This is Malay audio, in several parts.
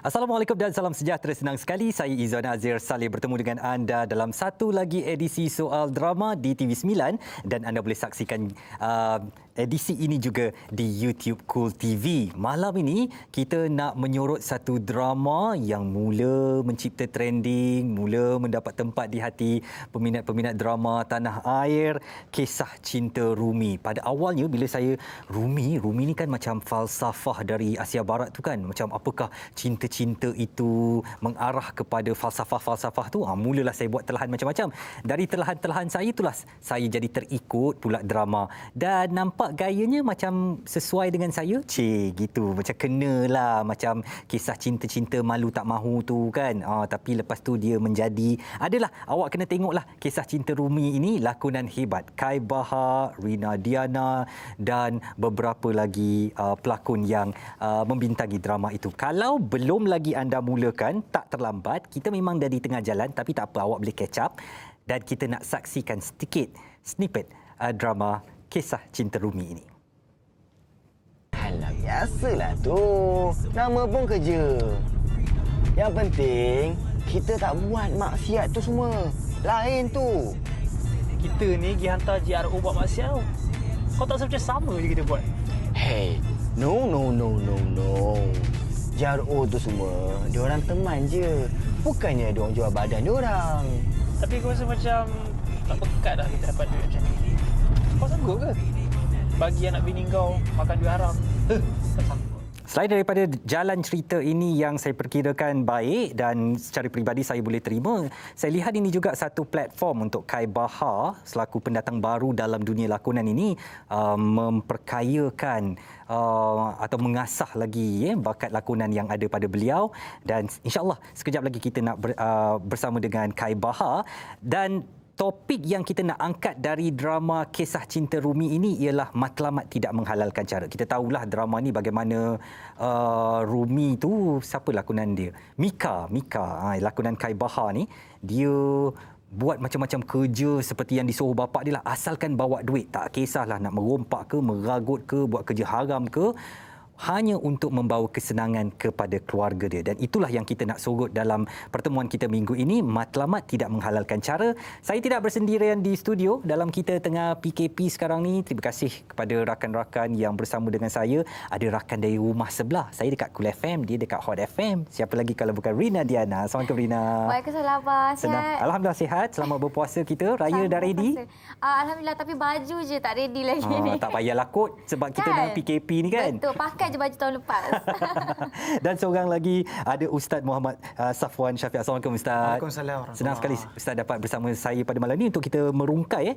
Assalamualaikum dan salam sejahtera. Senang sekali saya Izwan Azir Saleh bertemu dengan anda dalam satu lagi edisi Soal Drama di TV9 dan anda boleh saksikan edisi ini juga di YouTube Cool TV. Malam ini kita nak menyorot satu drama yang mula mencipta trending, mula mendapat tempat di hati peminat-peminat drama tanah air, Kisah Cinta Rumi. Pada awalnya bila saya Rumi ni kan macam falsafah dari Asia Barat tu kan, macam apakah cinta-cinta itu mengarah kepada falsafah-falsafah tu. Mulalah saya buat telahan macam-macam. Dari telahan-telahan saya itulah saya jadi terikut pula drama dan nampak gayanya macam sesuai dengan saya. Gitu. Macam kenalah macam kisah cinta-cinta malu tak mahu tu kan. Tapi lepas tu dia menjadi adalah awak kena tengoklah Kisah Cinta Rumi ini, lakonan hebat Kai Bahar, Rina Diana dan beberapa lagi pelakon yang membintangi drama itu. Kalau belum lagi anda mulakan, tak terlambat. Kita memang dah di tengah jalan tapi tak apa, awak boleh catch up dan kita nak saksikan sedikit snippet drama Kisah Cinta Rumi ini. Alah, biasalah tu. Nama pun kerja. Yang penting, kita tak buat maksiat tu semua. Lain tu. Kita ni pergi hantar JRO buat maksiat tau. Kau tak rasa macam sama je kita buat? Hey, no. JRO tu semua, diorang teman je. Bukannya diorang jual badan diorang. Tapi aku rasa macam tak pekat dah kita dapat duit macam ni. Kau sanggup ke? Bagi anak bini kau makan duit haram. Tak sanggup. Selain daripada jalan cerita ini yang saya perkirakan baik dan secara peribadi saya boleh terima, saya lihat ini juga satu platform untuk Kai Bahar selaku pendatang baru dalam dunia lakonan ini memperkayakan atau mengasah lagi bakat lakonan yang ada pada beliau dan insya-Allah sekejap lagi kita nak bersama dengan Kai Bahar. Dan topik yang kita nak angkat dari drama Kisah Cinta Rumi ini ialah matlamat tidak menghalalkan cara. Kita tahulah drama ni bagaimana Rumi tu, siapa lakonan dia? Mika. Lakonan Kai Bahar ni, dia buat macam-macam kerja seperti yang disuruh bapa dia lah. Asalkan bawa duit, tak kisahlah nak merompak ke, meragut ke, buat kerja haram ke, hanya untuk membawa kesenangan kepada keluarga dia. Dan itulah yang kita nak sorot dalam pertemuan kita minggu ini, matlamat tidak menghalalkan cara. Saya tidak bersendirian di studio dalam kita tengah PKP sekarang ni. Terima kasih kepada rakan-rakan yang bersama dengan saya. Ada rakan dari rumah sebelah. Saya dekat Cool FM, dia dekat Hot FM. Siapa lagi kalau bukan Rina Diana. Assalamualaikum Rina. Waalaikumsalam Abang. Sihat? Alhamdulillah sihat. Selamat berpuasa kita. Raya dah ready? Alhamdulillah, tapi baju je tak ready lagi ni. Tak payahlah kot sebab kita Kan? dalam PKP ni kan. Betul, pakai je baju tahun lepas. Dan seorang lagi ada Ustaz Muhammad Safwan Syafiq. Assalamualaikum Ustaz. Waalaikumsalam. Senang sekali Ustaz dapat bersama saya pada malam ini untuk kita merungkai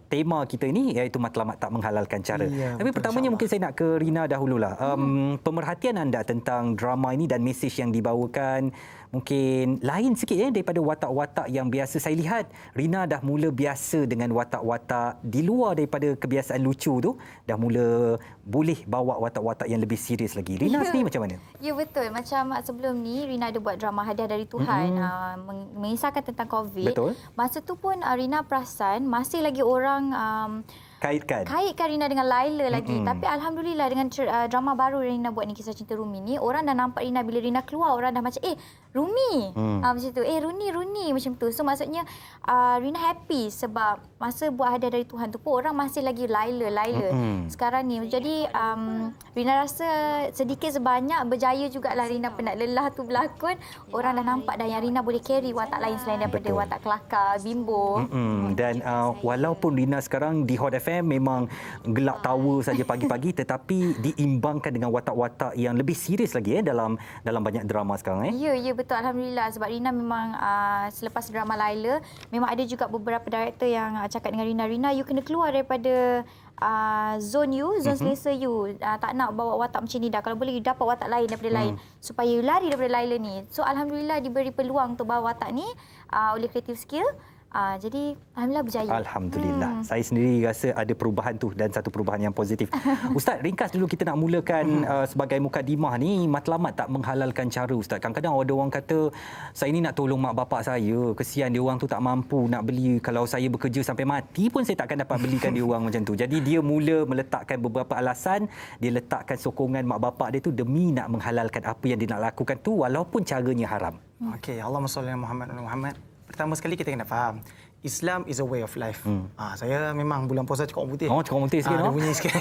tema kita ini iaitu matlamat tak menghalalkan cara. Ya, tapi pertamanya mungkin saya nak ke Rina dahululah. Pemerhatian anda tentang drama ini dan mesej yang dibawakan mungkin lain sikit daripada watak-watak yang biasa. Saya lihat Rina dah mula biasa dengan watak-watak di luar daripada kebiasaan lucu tu, dah mula boleh bawa watak-watak yang lebih serius lagi. Rina sendiri macam mana? Ya, betul. Macam sebelum ni Rina ada buat drama Hadiah dari Tuhan, mengisahkan tentang COVID. Betul. Masa tu pun Rina perasan masih lagi orang kaitkan Rina dengan Laila lagi. Tapi alhamdulillah dengan drama baru Rina buat ni, Kisah Cinta Rumi ni, orang dah nampak Rina, bila Rina keluar orang dah macam Rumi. Macam tu. Runi macam tu. So maksudnya Rina happy sebab masa buat Hadiah dari Tuhan tu pun orang masih lagi Laila. Sekarang ni jadi Rina rasa sedikit sebanyak berjaya jugalah Rina penat lelah tu berlakon. Orang dah nampak dah yang Rina boleh carry watak lain selain daripada watak kelakar, bimbo. Dan walaupun Rina sekarang di Hot FM memang gelak tawa saja pagi-pagi, tetapi diimbangkan dengan watak-watak yang lebih serius lagi dalam banyak drama sekarang. Ya, betul. Alhamdulillah. Sebab Rina memang selepas drama Laila, memang ada juga beberapa director yang cakap dengan Rina, you kena keluar daripada zone selesa you. Tak nak bawa watak macam ni dah. Kalau boleh, you dapat watak lain daripada lain. Supaya you lari daripada Laila ni. So, Alhamdulillah diberi peluang untuk bawa watak ni oleh Creative Skill. Jadi alhamdulillah berjaya. Alhamdulillah. Saya sendiri rasa ada perubahan tu dan satu perubahan yang positif. Ustaz, ringkas dulu kita nak mulakan sebagai mukadimah ni, matlamat tak menghalalkan cara Ustaz. Kadang-kadang ada orang kata saya ni nak tolong mak bapak saya, kesian dia orang tu tak mampu nak beli, kalau saya bekerja sampai mati pun saya takkan dapat belikan dia orang macam tu. Jadi dia mula meletakkan beberapa alasan, dia letakkan sokongan mak bapak dia tu demi nak menghalalkan apa yang dia nak lakukan tu walaupun caranya haram. Okey, Allahumma salli ala Muhammad. Pertama sekali kita kena faham, Islam is a way of life. Saya memang bulan puasa cakap orang putih. Oh, cakap orang putih sikit. Ada bunyi sikit.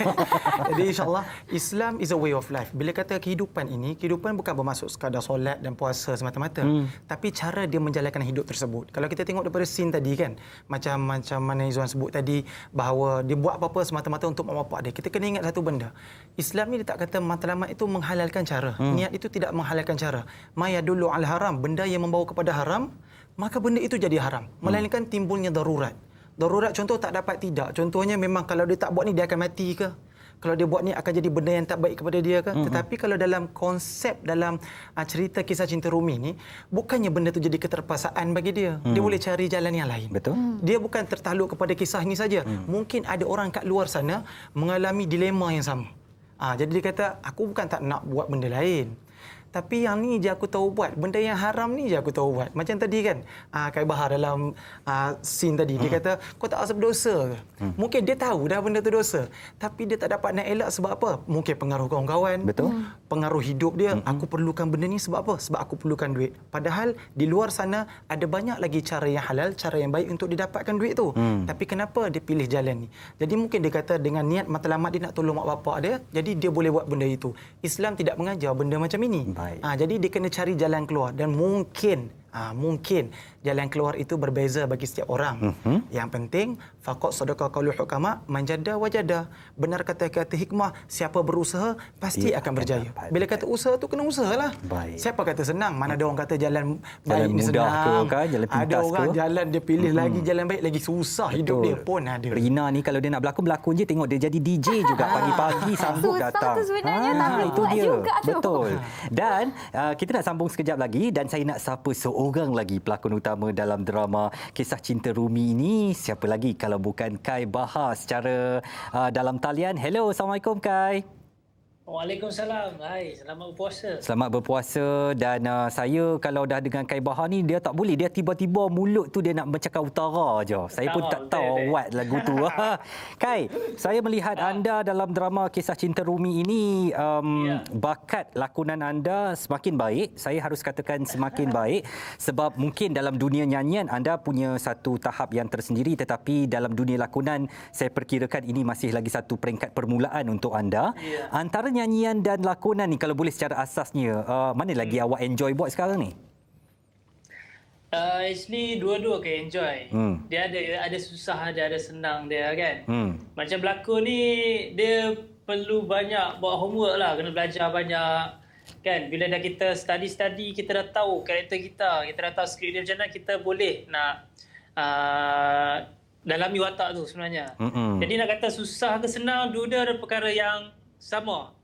Jadi insyaAllah, Islam is a way of life. Bila kata kehidupan ini, kehidupan bukan bermaksud sekadar solat dan puasa semata-mata. Tapi cara dia menjalankan hidup tersebut. Kalau kita tengok daripada scene tadi kan, macam mana Izwan sebut tadi, bahawa dia buat apa-apa semata-mata untuk mak bapak dia. Kita kena ingat satu benda. Islam ni dia tak kata matlamat itu menghalalkan cara. Niat itu tidak menghalalkan cara. Ma yadullu al haram, benda yang membawa kepada haram, maka benda itu jadi haram. Melainkan timbulnya darurat. Darurat contoh tak dapat tidak. Contohnya memang kalau dia tak buat ni dia akan mati ke? Kalau dia buat ni akan jadi benda yang tak baik kepada dia ke? Tetapi kalau dalam konsep, dalam cerita kisah cinta Rumi ni, bukannya benda tu jadi keterpaksaan bagi dia. Dia boleh cari jalan yang lain. Betul. Dia bukan tertakluk kepada kisah ini saja. Mungkin ada orang kat luar sana mengalami dilema yang sama. Jadi dia kata, aku bukan tak nak buat benda lain. Tapi yang ni je aku tahu buat. Benda yang haram ni je aku tahu buat. Macam tadi kan, Kak Bahar dalam scene tadi, dia kata, kau tak rasa berdosa ke? Mungkin dia tahu dah benda tu dosa. Tapi dia tak dapat nak elak sebab apa? Mungkin pengaruh kawan-kawan. Betul. Pengaruh hidup dia. Aku perlukan benda ni sebab apa? Sebab aku perlukan duit. Padahal di luar sana ada banyak lagi cara yang halal, cara yang baik untuk didapatkan duit tu. Tapi kenapa dia pilih jalan ni? Jadi mungkin dia kata dengan niat matlamat dia nak tolong mak bapak dia, jadi dia boleh buat benda itu. Islam tidak mengajar benda macam ini. Jadi dia kena cari jalan keluar dan mungkin jalan keluar itu berbeza bagi setiap orang. Yang penting faqad sadaqa qaulul hukama man jadda wajada. Benar kata-kata hikmah, siapa berusaha pasti akan berjaya. Bila kata usaha tu kena usahalah. Siapa kata senang? Mana ada orang kata jalan baik ni senang. Jalan pintas ada orang ke? jalan dia pilih lagi jalan baik lagi susah. Betul. Hidup dia pun ada. Rina ni kalau dia nak berlakon je, tengok dia jadi DJ juga pagi-pagi sambut susah datang. Tu sebenarnya tapi itu buat dia. juga tu. Betul. Dan kita nak sambung sekejap lagi dan saya nak sapa seorang lagi pelakon utama dalam drama Kisah Cinta Rumi ini. Siapa lagi kalau bukan Kai Bahar secara dalam talian. Hello, Assalamualaikum Kai. Waalaikumsalam. Hai, selamat berpuasa. Selamat berpuasa dan saya kalau dah dengan Kai Bahar ni dia tak boleh, dia tiba-tiba mulut tu dia nak bercakap utara je. Saya pun tak tahu what lagu tu. Kai, saya melihat anda dalam drama Kisah Cinta Rumi ini bakat lakonan anda semakin baik. Saya harus katakan semakin baik sebab mungkin dalam dunia nyanyian anda punya satu tahap yang tersendiri, tetapi dalam dunia lakonan saya perkirakan ini masih lagi satu peringkat permulaan untuk anda. Antara nyanyian dan lakonan ni kalau boleh secara asasnya mana lagi awak enjoy buat sekarang ni? Actually dua-dua akan enjoy. Dia ada susah, ada senang dia kan. Macam berlakon ni dia perlu banyak buat homework lah, kena belajar banyak kan. Bila dah kita study kita dah tahu karakter kita dah tahu skrip dia macam mana, kita boleh nak dalami watak tu sebenarnya. Jadi nak kata susah ke senang, dua-dua ada perkara yang sama.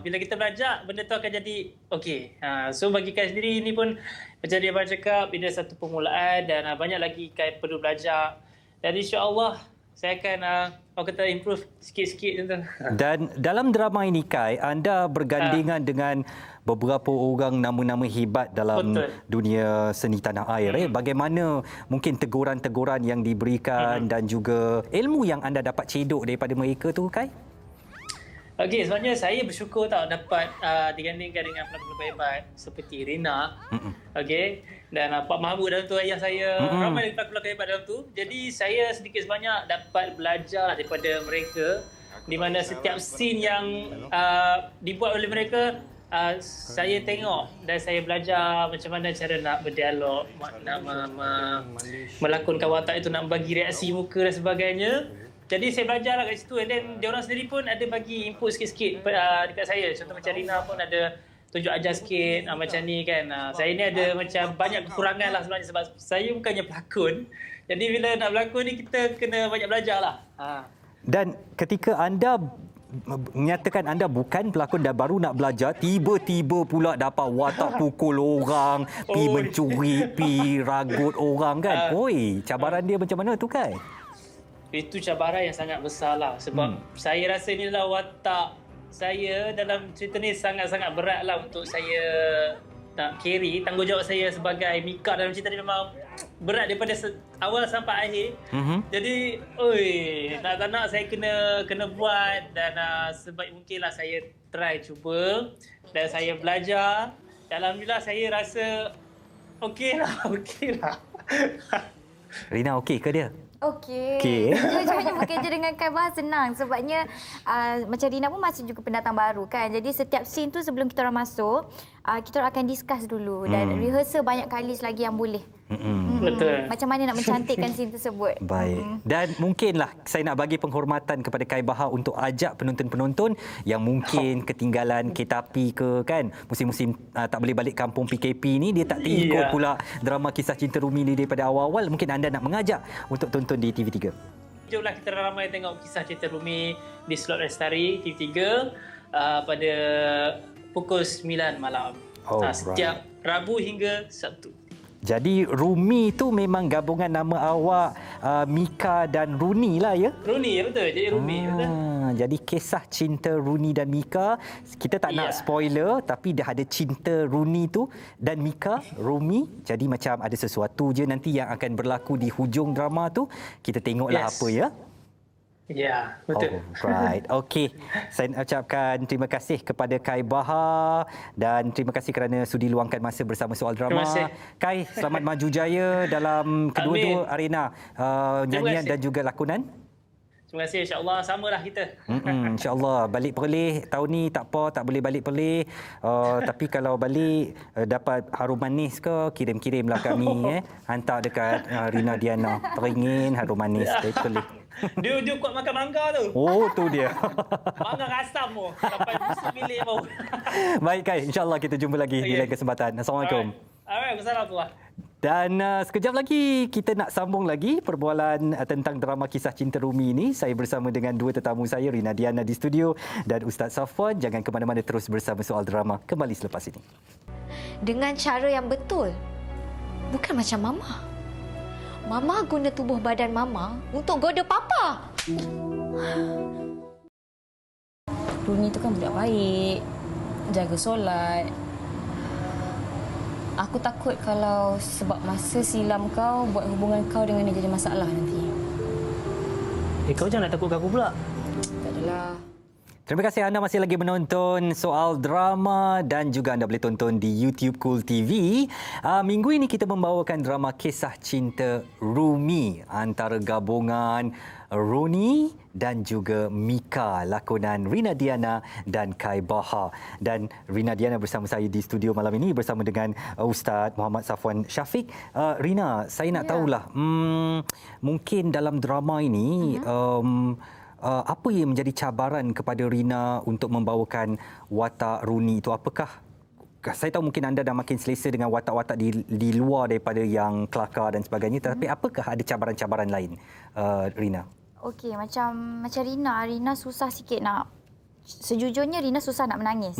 Bila kita belajar, benda tu akan jadi okey. So bagi Kai sendiri ini pun macam dia abang cakap, ini satu permulaan dan banyak lagi Kai perlu belajar. Dan insya-Allah saya akan improve sikit-sikit macam tu. Dan dalam drama ini Kai, anda bergandingan dengan beberapa orang nama-nama hebat dalam dunia seni tanah air. Bagaimana mungkin teguran-teguran yang diberikan dan juga ilmu yang anda dapat cedok daripada mereka tu Kai? Okey, sebenarnya saya bersyukur dapat digandingkan dengan pelakon-pelakon hebat seperti Rina. Okey, dan Pak Mahmud dalam tu, ayah saya, ramai pelakon-pelakon hebat dalam tu. Jadi saya sedikit sebanyak dapat belajar daripada mereka, di mana setiap scene yang dibuat oleh mereka saya tengok dan saya belajar macam mana cara nak berdialog, nak melakonkan watak itu, nak bagi reaksi muka dan sebagainya. Jadi saya belajarlah kat situ, and then diorang sendiri pun ada bagi input sikit-sikit dekat saya. Contoh macam Rina pun ada tunjuk ajar sikit macam ni kan. Saya ni ada macam banyak kekurangan lah sebenarnya sebab saya bukannya pelakon. Jadi bila nak berlakon ni kita kena banyak belajar lah. Dan ketika anda menyatakan anda bukan pelakon dan baru nak belajar, tiba-tiba pula dapat watak pukul orang, pi mencuri, pi ragut orang kan. Oi, cabaran dia macam mana tu Kai? Itu cabaran yang sangat besar lah. Sebab saya rasa inilah watak saya dalam cerita ni sangat-sangat berat lah untuk saya nak carry. Tanggungjawab saya sebagai Mika dalam cerita ni memang berat daripada awal sampai akhir. Jadi, nak saya kena buat dan sebaik mungkin lah saya try cuba dan saya belajar. Dan alhamdulillah saya rasa okey lah. Rina okey ke dia? Okey. Jujurnya bekerja dengan Kai Bahar senang sebabnya macam Rina pun masih juga pendatang baru kan. Jadi setiap scene tu sebelum kita orang masuk, kita orang akan discuss dulu dan rehearsal banyak kali selagi yang boleh. Betul. Macam mana nak mencantikkan scene tersebut. Baik. Dan mungkinlah saya nak bagi penghormatan kepada Kai Bahar untuk ajak penonton-penonton yang mungkin ketinggalan kereta api ke kan. Musim-musim tak boleh balik kampung PKP ni, dia tak terikut pula drama Kisah Cinta Rumi ni daripada awal-awal. Mungkin anda nak mengajak untuk tonton di TV3. Jomlah kita ramai tengok Kisah Cinta Rumi di slot Lestari TV3 pada pukul 9 malam. Setiap Rabu hingga Sabtu. Jadi Rumi tu memang gabungan nama awak Mika dan Runi lah ya? Runi, ya betul. Jadi Rumi, betul. Jadi kisah cinta Runi dan Mika. Kita tak nak spoiler tapi dia ada cinta Runi tu dan Mika, Rumi. Jadi macam ada sesuatu je nanti yang akan berlaku di hujung drama tu. Kita tengoklah apa ya. Ya, betul. Right. Okey. Saya nak ucapkan terima kasih kepada Kai Bahar dan terima kasih kerana sudi luangkan masa bersama Soal Drama. Terima kasih. Kai, selamat maju jaya dalam kedua-dua arena nyanyian dan juga lakonan. Terima kasih. InsyaAllah samalah kita. InsyaAllah. Balik Perlis tahun ni tak apa, tak boleh balik Perlis. Tapi kalau balik dapat harum manis ke, kirim-kirimlah kami. Hantar dekat Rina Diana. Teringin harum manis dari Perlis. Dia kuat makan mangga tu. Oh, tu dia. Mangga rasam tu. Sampai musim milik pun. Baik Kai, insyaAllah kita jumpa lagi di lain kesempatan. Assalamualaikum. Alright, Assalamualaikum. Dan sekejap lagi kita nak sambung lagi perbualan tentang drama Kisah Cinta Rumi ini. Saya bersama dengan dua tetamu saya, Rina Diana di studio dan Ustaz Safwan. Jangan ke mana-mana, terus bersama Soal Drama kembali selepas ini. Dengan cara yang betul. Bukan macam Mama. Mama guna tubuh badan Mama untuk goda Papa. Runi tu kan budak baik. Jaga solat. Aku takut kalau sebab masa silam kau buat hubungan kau dengan dia jadi masalah nanti. Kau jangan nak takutkan aku pula. Tak adalah. Terima kasih anda masih lagi menonton Soal Drama dan juga anda boleh tonton di YouTube Cool TV. Minggu ini kita membawakan drama Kisah Cinta Rumi antara gabungan Roni dan juga Mika, lakonan Rina Diana dan Kai Bahar. Dan Rina Diana bersama saya di studio malam ini bersama dengan Ustaz Muhammad Safwan Syafiq. Rina, saya nak tahulah, mungkin dalam drama ini apa yang menjadi cabaran kepada Rina untuk membawakan watak Runi itu? Apakah, saya tahu mungkin anda dah makin selesa dengan watak-watak di luar daripada yang kelakar dan sebagainya, tapi apakah ada cabaran-cabaran lain, Rina? Okey, macam Rina susah sikit nak, sejujurnya Rina susah nak menangis.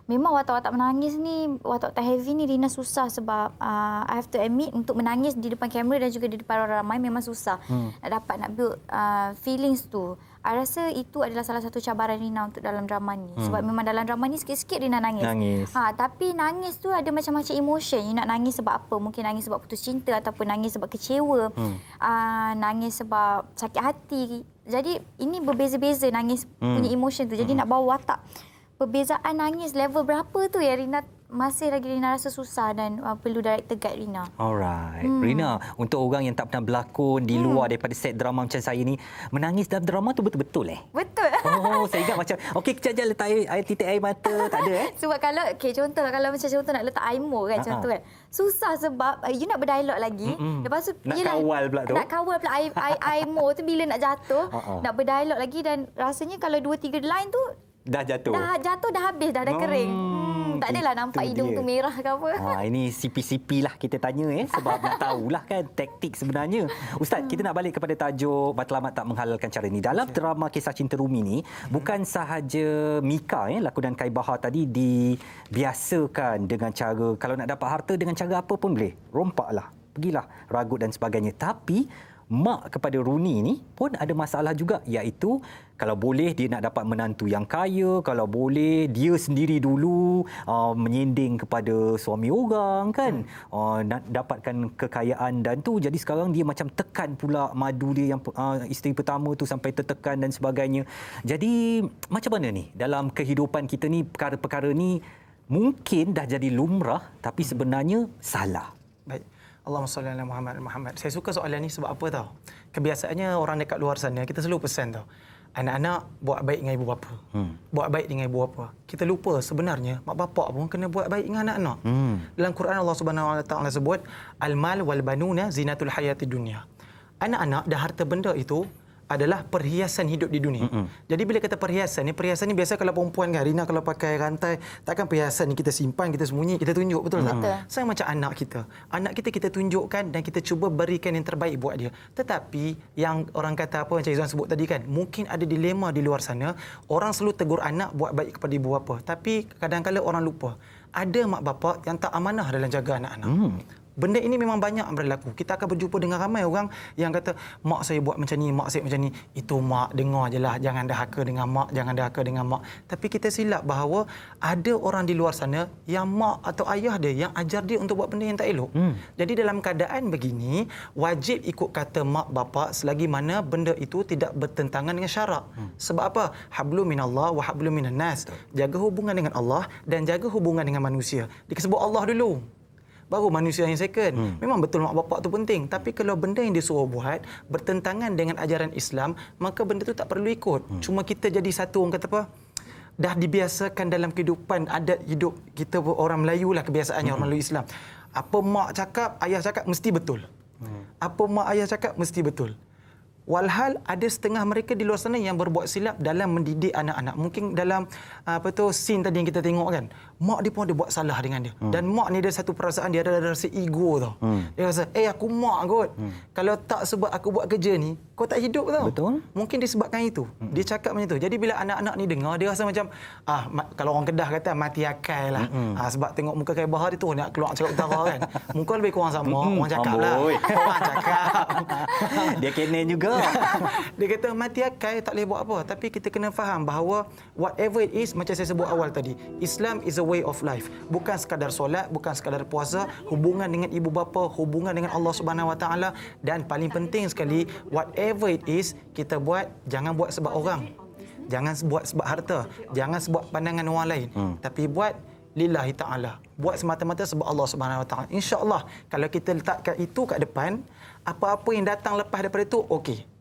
Memang watak-watak menangis ni, watak-watak heavy ni Rina susah sebab I have to admit untuk menangis di depan kamera dan juga di depan orang ramai memang susah. Nak build feelings tu. I rasa itu adalah salah satu cabaran Rina untuk dalam drama ni. Sebab memang dalam drama ni sikit-sikit Rina nangis. Tapi nangis tu ada macam-macam emotion. You nak nangis sebab apa? Mungkin nangis sebab putus cinta ataupun nangis sebab kecewa. Nangis sebab sakit hati. Jadi ini berbeza-beza nangis punya emotion tu. Jadi nak bawa watak perbezaan nangis level berapa tu ya Rina, masih lagi Rina rasa susah dan perlu director guide Rina. Alright. Rina, untuk orang yang tak pernah berlakon di luar daripada set drama macam saya ni, menangis dalam drama tu betul-betul Betul. Oh, saya ingat macam, okey kejap je letak air titik air mata, tak ada Sebab kalau, contohlah kalau macam contoh nak letak aimo kan, contoh kan. Susah sebab you nak berdialog lagi. Lepas tu, nak kawal pula tu. Nak kawal pula aimo tu bila nak jatuh. Nak berdialog lagi dan rasanya kalau 2-3 line tu, dah jatuh. Dah habis dah kering. Tak adalah nampak hidung tu merah ke apa. Ini CP-CP lah kita tanya sebab nak tahulah kan taktik sebenarnya. Ustaz, kita nak balik kepada tajuk matlamat tak menghalalkan cara ni. Dalam drama Kisah Cinta Rumi ni, bukan sahaja Mika lakonan Kai Bahar tadi dibiasakan dengan cara kalau nak dapat harta dengan cara apa pun boleh. Rompaklah, pergilah, ragut dan sebagainya. Tapi mak kepada Runi ni pun ada masalah juga, iaitu kalau boleh dia nak dapat menantu yang kaya, kalau boleh dia sendiri dulu menyending kepada suami orang kan, nak dapatkan kekayaan dan tu. Jadi sekarang dia macam tekan pula madu dia yang isteri pertama tu sampai tertekan dan sebagainya. Jadi macam mana ni dalam kehidupan kita ni, perkara-perkara ni mungkin dah jadi lumrah tapi sebenarnya salah. Baik. Allahumma salli ala Muhammad. Saya suka soalan ni sebab apa tahu? Kebiasaannya orang dekat luar sana kita selalu pesan tahu. Anak-anak buat baik dengan ibu bapa. Buat baik dengan ibu bapa. Kita lupa sebenarnya mak bapak pun kena buat baik dengan anak-anak. Dalam Quran Allah Subhanahu Wa Taala sebut al-mal wal banuna zinatul hayatid dunya. Anak-anak dan harta benda itu adalah perhiasan hidup di dunia. Jadi bila kata perhiasan ni biasa kalau perempuan kan, Rina kalau pakai rantai, takkan perhiasan ni kita simpan, kita sembunyi, kita tunjuk, betul tak? Sama macam anak kita. Anak kita tunjukkan dan kita cuba berikan yang terbaik buat dia. Tetapi yang orang kata apa, macam Izwan sebut tadi kan, mungkin ada dilema di luar sana, orang selalu tegur anak buat baik kepada ibu bapa. Tapi kadang-kadang orang lupa, ada mak bapak yang tak amanah dalam jaga anak-anak. Benda ini memang banyak berlaku. Kita akan berjumpa dengan ramai orang yang kata, mak saya buat macam ni, mak saya macam ni. Itu mak, dengar je lah. Jangan dahaka dengan mak, jangan dahaka dengan mak. Tapi kita silap bahawa ada orang di luar sana yang mak atau ayah dia yang ajar dia untuk buat benda yang tak elok. Jadi dalam keadaan begini, wajib ikut kata mak bapak selagi mana benda itu tidak bertentangan dengan syarak. Sebab apa? Hablum minallah wa hablum minan nas. Jaga hubungan dengan Allah dan jaga hubungan dengan manusia. Disebut Allah dulu, baru manusia yang second. Memang betul mak bapak tu penting, tapi kalau benda yang disuruh buat bertentangan dengan ajaran Islam, maka benda tu tak perlu ikut. Cuma kita jadi satu, orang kata apa, dah dibiasakan dalam kehidupan adat hidup kita orang Melayu lah, kebiasaannya orang Melayu Islam. Apa mak cakap, ayah cakap mesti betul. Apa mak ayah cakap mesti betul. Walhal ada setengah mereka di luar sana yang berbuat silap dalam mendidik anak-anak. Mungkin dalam scene tadi yang kita tengok kan, mak dia pun ada buat salah dengan dia. Dan mak ni ada satu perasaan, dia ada rasa ego tau. Dia rasa, aku mak kot. Kalau tak sebab aku buat kerja ni, kau tak hidup tau. Betul. Mungkin disebabkan itu. Dia cakap macam tu. Jadi bila anak-anak ni dengar, dia rasa macam, kalau orang Kedah kata mati akal lah. Sebab tengok muka Kai Bahar dia tu nak keluar Cerak Utara kan. Muka lebih kurang sama. Orang cakap lah. Orang cakap. Dia kena juga. Dia kata mati akal, tak boleh buat apa. Tapi kita kena faham bahawa whatever it is, macam saya sebut awal tadi, Islam is a way of life. Bukan sekadar solat, bukan sekadar puasa, hubungan dengan ibu bapa, hubungan dengan Allah Subhanahu Wa Taala, dan paling penting sekali, whatever it is kita buat, jangan buat sebab orang. Jangan buat sebab harta, jangan sebab pandangan orang lain. Tapi buat lillahi ta'ala. Buat semata-mata sebab Allah Subhanahu Wa Taala. Insya-Allah kalau kita letakkan itu kat depan, apa-apa yang datang lepas daripada itu okey.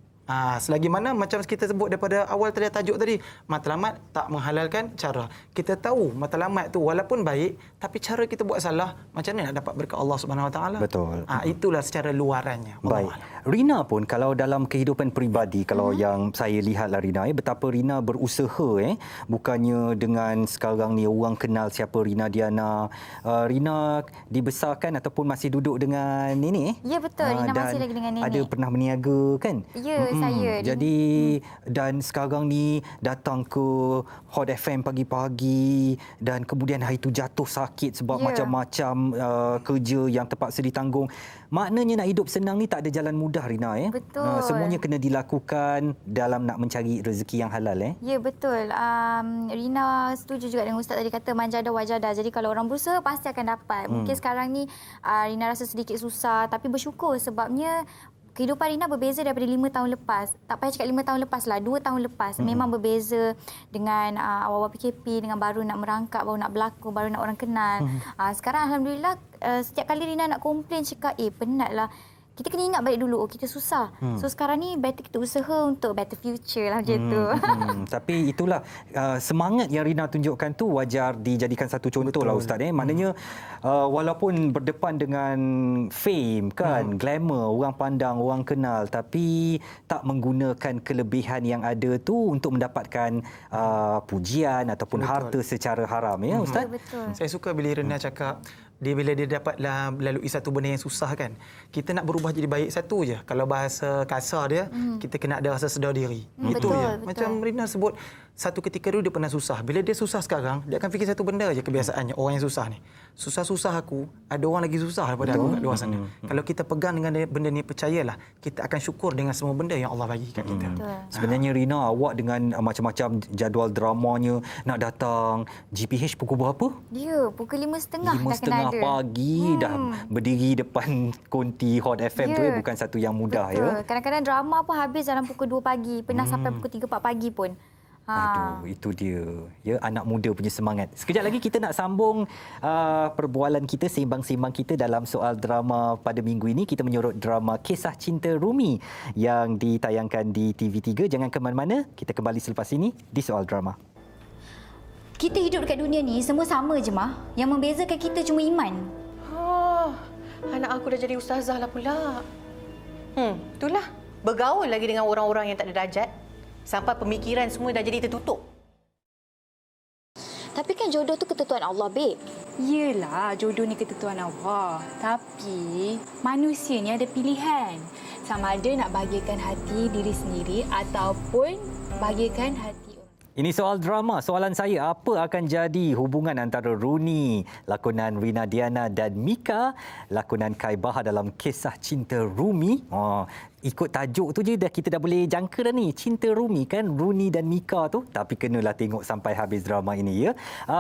Selagi mana macam kita sebut daripada awal tadi, tajuk tadi, matlamat tak menghalalkan cara. Kita tahu matlamat tu walaupun baik, tapi cara kita buat salah, macam mana nak dapat berkat Allah Subhanahu Wa Taala? Betul. Itulah secara luarannya. Baik. Rina pun kalau dalam kehidupan peribadi, kalau yang saya lihatlah Rina, betapa Rina berusaha bukannya dengan sekarang ni orang kenal siapa Rina Diana. Rina dibesarkan ataupun masih duduk dengan nenek. Ya betul, Rina masih lagi dengan nenek. Ada pernah berniaga kan? Ya, saya. Jadi dan sekarang ni datang ke Hot FM pagi-pagi dan kemudian hari itu jatuh sakit sebab macam-macam kerja yang terpaksa ditanggung. Maknanya nak hidup senang ni tak ada jalan mudah Rina. Betul. Semuanya kena dilakukan dalam nak mencari rezeki yang halal. Ya betul. Rina setuju juga dengan Ustaz tadi kata manjada wajada. Jadi kalau orang berusaha pasti akan dapat. Mungkin sekarang ni Rina rasa sedikit susah tapi bersyukur sebabnya kehidupan Rina berbeza daripada 5 tahun lepas. Tak payah cakap 5 tahun lepas lah, 2 tahun lepas. Memang berbeza dengan awal-awal PKP, dengan baru nak merangkak, baru nak berlakon, baru nak orang kenal. Sekarang Alhamdulillah, setiap kali Rina nak komplain cakap, penat lah. kita kena ingat balik dulu, kita susah. So sekarang ni better kita usaha untuk better future lah macam tu. Tapi itulah semangat yang Rina tunjukkan tu wajar dijadikan satu contoh lah Ustaz. Maknanya walaupun berdepan dengan fame kan, glamour, orang pandang, orang kenal, tapi tak menggunakan kelebihan yang ada tu untuk mendapatkan pujian ataupun harta secara haram, ya Ustaz? Betul. Saya suka bila Rina cakap bila dia dapatlah melalui satu benda yang susah kan, kita nak berubah jadi baik satu je. Kalau bahasa kasar dia, kita kena ada rasa sedar diri. Itu betul, je. betul. Macam Rina sebut, satu ketika dulu dia pernah susah. Bila dia susah sekarang, dia akan fikir satu benda je kebiasaannya. Orang yang susah ni, susah-susah aku, ada orang lagi susah daripada aku kat luar sana. Kalau kita pegang dengan benda ni, percayalah, kita akan syukur dengan semua benda yang Allah bagi kat kita. Sebenarnya Rina, awak dengan macam-macam jadual dramanya nak datang GPH pukul berapa? Dia pukul 5.30 dah kena 5.30 ada. pagi dah berdiri depan konti Hot FM tu bukan satu yang mudah. Betul. Ya. Kadang-kadang drama pun habis dalam pukul 2 pagi. Pernah sampai pukul 3-4 pagi pun. Aduh, itu dia. Ya, anak muda punya semangat. Sekejap lagi kita nak sambung perbualan kita, sembang-sembang kita dalam soal drama pada minggu ini. Kita menyorot drama Kisah Cinta Rumi yang ditayangkan di TV3. Jangan ke mana-mana. Kita kembali selepas ini di soal drama. Kita hidup dekat dunia ni semua sama je, Mah. Yang membezakan kita cuma iman. Anak aku dah jadi ustazah lah pula. Itulah. Bergaul lagi dengan orang-orang yang tak ada darjat. Sampai pemikiran semua dah jadi tertutup. Tapi kan jodoh tu ketentuan Allah, babe. Yelah, jodoh ni ketentuan Allah. Tapi manusia ni ada pilihan. Sama ada nak bahagiakan hati diri sendiri ataupun bahagiakan hati orang. Ini soal drama. Soalan saya, apa akan jadi hubungan antara Runi, lakonan Rina Diana, dan Mika, lakonan Kai Bahar dalam Kisah Cinta Rumi? Ikut tajuk tu je kita dah boleh jangka dah ni. Cinta Rumi kan, Runi dan Mika tu. Tapi kenalah tengok sampai habis drama ini, ya.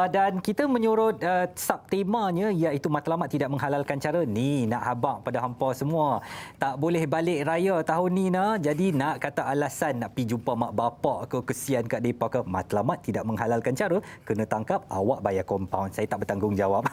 Dan kita menyorot subtemanya iaitu matlamat tidak menghalalkan cara. Ni nak habaq pada hampa semua. Tak boleh balik raya tahun ni nak. Jadi nak kata alasan nak pergi jumpa mak bapak ke, kesian kat depa ke, matlamat tidak menghalalkan cara, kena tangkap, awak bayar kompaun. Saya tak bertanggungjawab.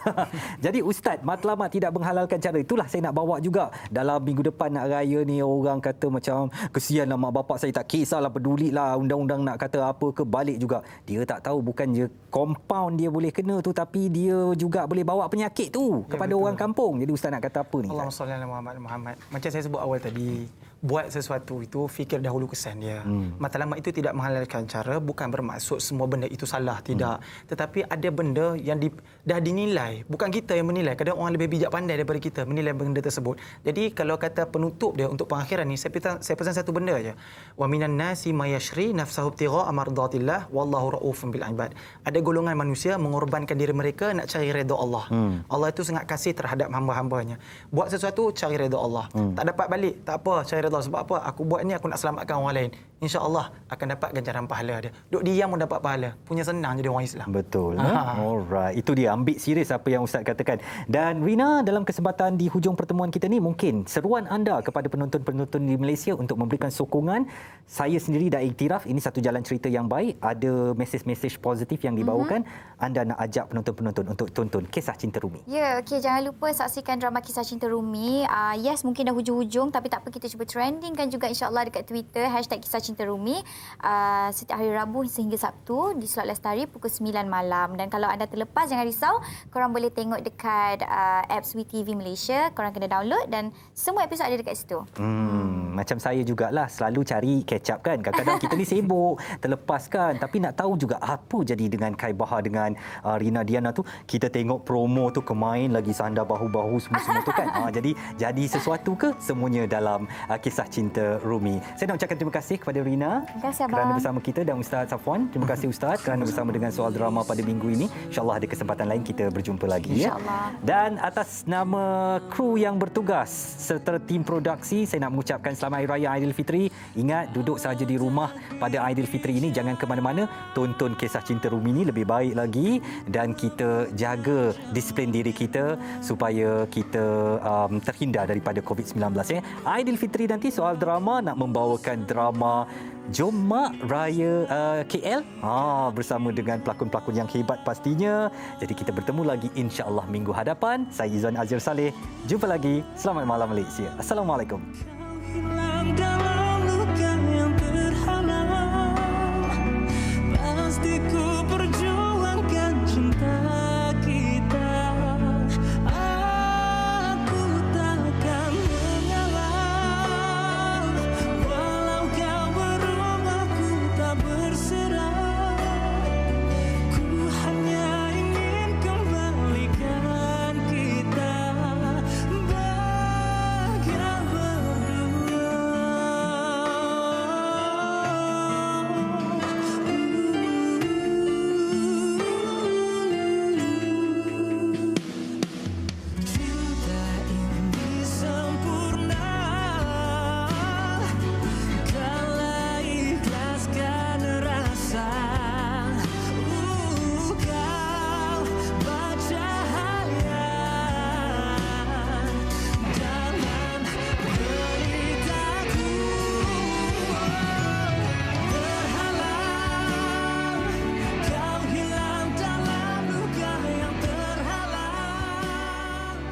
Jadi Ustaz, matlamat tidak menghalalkan cara, itulah saya nak bawa juga. Dalam minggu depan nak raya ni, orang kata macam kesianlah mak bapak saya, tak kisahlah, pedulilah undang-undang nak kata apa ke, balik juga. Dia tak tahu bukan je kompaun dia boleh kena tu, tapi dia juga boleh bawa penyakit tu kepada orang kampung. Jadi Ustaz nak kata apa ni? Allahumma salli ala Muhammad. Macam saya sebut awal tadi, buat sesuatu itu fikir dahulu kesan dia. Matlamat itu tidak menghalalkan cara, bukan bermaksud semua benda itu salah, tidak. Tetapi ada benda yang dah dinilai, bukan kita yang menilai. Kadang orang lebih bijak pandai daripada kita menilai benda tersebut. Jadi kalau kata penutup dia untuk pengakhiran ni, saya pesan satu benda aja. Wa minan nasi may yashri nafsahu ibtigha mardatillah wallahu raufun bil ibad. Ada golongan manusia mengorbankan diri mereka nak cari redha Allah. Allah itu sangat kasih terhadap hamba-hambanya. Buat sesuatu cari redha Allah. Tak dapat balik, tak apa, cari redha Allah. Sebab apa? Aku buat ni aku nak selamatkan orang lain. Insya-Allah akan dapat ganjaran pahala dia. Duk diam pun dapat pahala. Punya senang jadi orang Islam. Betul. Alright. Itu dia, ambil serius apa yang Ustaz katakan. Dan Rina, dalam kesempatan di hujung pertemuan kita ni, mungkin seruan anda kepada penonton-penonton di Malaysia untuk memberikan sokongan. Saya sendiri dah iktiraf ini satu jalan cerita yang baik, ada mesej-mesej positif yang dibawakan. Anda nak ajak penonton-penonton untuk tonton Kisah Cinta Rumi. Ya, okey, jangan lupa saksikan drama Kisah Cinta Rumi. Yes, mungkin dah hujung-hujung, tapi tak apa, kita cuba trendingkan juga insya-Allah dekat Twitter #Kisah Cinta Rumi setiap hari Rabu sehingga Sabtu di Slot Lestari pukul 9 malam. Dan kalau anda terlepas, jangan risau, korang boleh tengok dekat apps WeTV Malaysia. Korang kena download dan semua episod ada dekat situ. Macam saya jugalah, selalu cari catch up kan. Kadang-kadang kita ni sibuk, terlepas kan. Tapi nak tahu juga apa jadi dengan Kai Bahar dengan Rina Diana tu. Kita tengok promo tu kemain lagi sandar bahu-bahu semua-semua tu kan. Jadi sesuatu ke semuanya dalam Kisah Cinta Rumi. Saya nak ucapkan terima kasih kepada Rina kerana bersama kita dan Ustaz Safwan. Terima kasih Ustaz kerana bersama dengan soal drama pada minggu ini. InsyaAllah ada kesempatan lain kita berjumpa lagi. InsyaAllah. Dan atas nama kru yang bertugas serta tim produksi, saya nak mengucapkan Selamat Hari Raya Aidilfitri. Ingat, duduk saja di rumah pada Aidilfitri ini, jangan ke mana-mana. Tonton Kisah Cinta Rumini lebih baik lagi dan kita jaga disiplin diri kita supaya kita terhindar daripada COVID-19 ya. Aidilfitri nanti soal drama nak membawakan drama Jom Mak Raya KL bersama dengan pelakon-pelakon yang hebat pastinya. Jadi kita bertemu lagi insya-Allah minggu hadapan. Saya Izwan Azir Saleh. Jumpa lagi. Selamat malam Malaysia. Assalamualaikum.